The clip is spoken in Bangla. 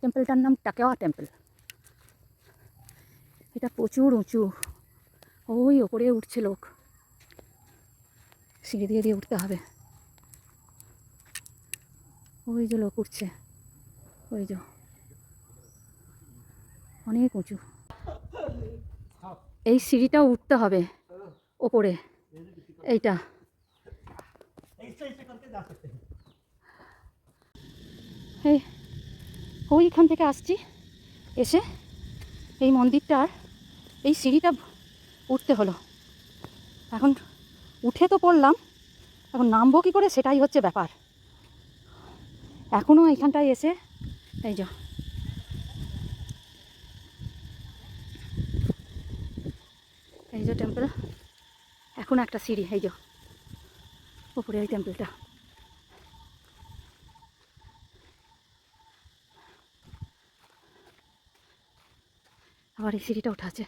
টেম্পলটার নাম টাকেওয়া টেম্পল। এটা প্রচুর উঁচু, ওই ওপরে উঠছে লোক, সিঁড়ি দিয়ে দিয়ে উঠতে হবে। ওই যে লোক উঠছে, ওই যে অনেক উঁচু, এই সিঁড়িটাও উঠতে হবে ওপরে। এইটা এই ওইখান থেকে আসছি, এসে এই মন্দিরটার এই সিঁড়িটা উঠতে হলো। এখন উঠে তো পড়লাম, এখন নামবো কী করে সেটাই হচ্ছে ব্যাপার। এখনও এইখানটায় এসে এই যে টেম্পল, এখন একটা সিঁড়ি, এই যে উপরে ওই টেম্পলটা। আবার এই সিঁড়িটা ওঠা আছে।